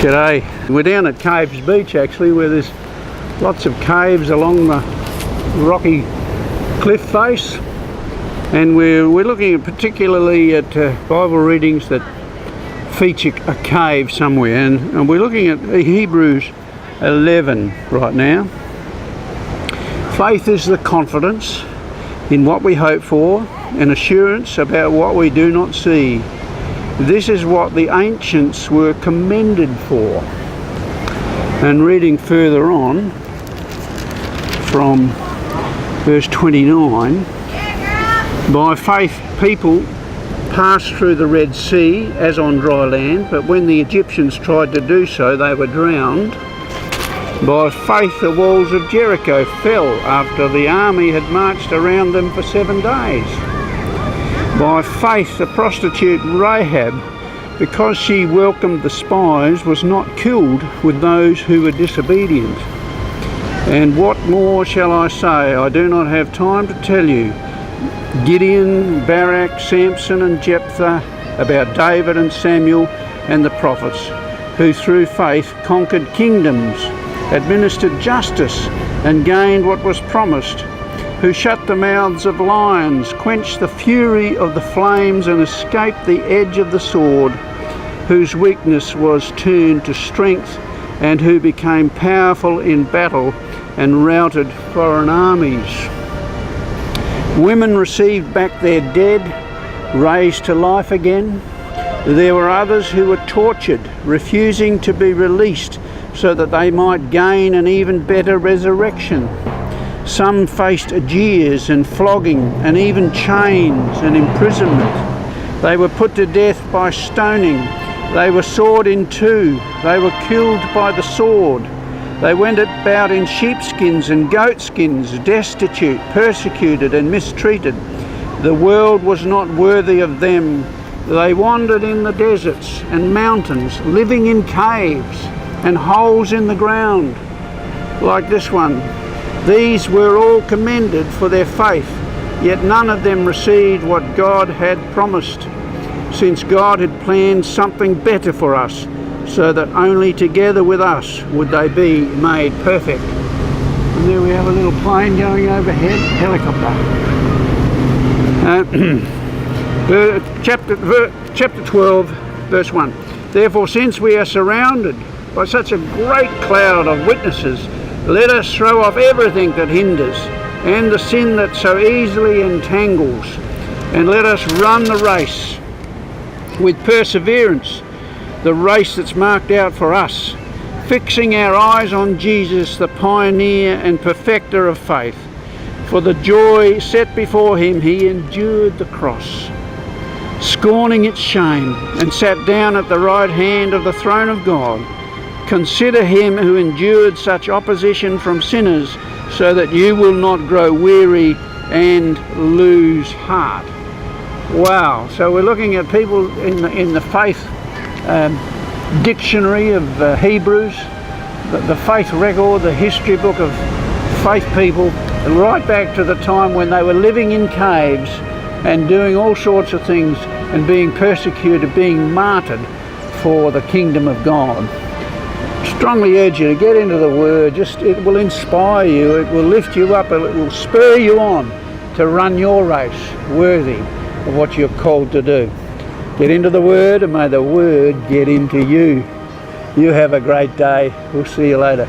G'day. We're down at Caves Beach actually, where there's lots of caves along the rocky cliff face, and we're looking at particularly at Bible readings that feature a cave somewhere, and we're looking at Hebrews 11 right now. Faith is the confidence in what we hope for and assurance about what we do not see. This is what the ancients were commended for. And reading further on from verse 29, by faith people passed through the Red Sea as on dry land, but when the Egyptians tried to do so, they were drowned. By faith the walls of Jericho fell after the army had marched around them for 7 days. By faith the prostitute Rahab, because she welcomed the spies, was not killed with those who were disobedient. And what more shall I say? I do not have time to tell you. Gideon, Barak, Samson and Jephthah, about David and Samuel and the prophets, who through faith conquered kingdoms, administered justice and gained what was promised, who shut the mouths of lions, quenched the fury of the flames and escaped the edge of the sword, whose weakness was turned to strength, and who became powerful in battle and routed foreign armies. Women received back their dead, raised to life again. There were others who were tortured, refusing to be released so that they might gain an even better resurrection. Some faced jeers and flogging and even chains and imprisonment. They were put to death by stoning. They were sawed in two. They were killed by the sword. They went about in sheepskins and goatskins, destitute, persecuted and mistreated. The world was not worthy of them. They wandered in the deserts and mountains, living in caves and holes in the ground, like this one. These were all commended for their faith, yet none of them received what God had promised, since God had planned something better for us, so that only together with us would they be made perfect. And there we have a little plane going overhead, helicopter. Chapter 12, verse 1. Therefore, since we are surrounded by such a great cloud of witnesses, let us throw off everything that hinders and the sin that so easily entangles, and let us run the race with perseverance, the race that's marked out for us, fixing our eyes on Jesus, the pioneer and perfecter of faith. For the joy set before him he endured the cross, scorning its shame, and sat down at the right hand of the throne of God. Consider him who endured such opposition from sinners, so that you will not grow weary and lose heart. Wow, so we're looking at people in the faith dictionary of Hebrews, the faith record, the history book of faith people, right back to the time when they were living in caves and doing all sorts of things and being persecuted, being martyred for the kingdom of God. Strongly urge you to get into the Word. It will inspire you, it will lift you up, it will spur you on to run your race worthy of what you're called to do. Get into the Word, and may the Word get into you. You have a great day. We'll see you later.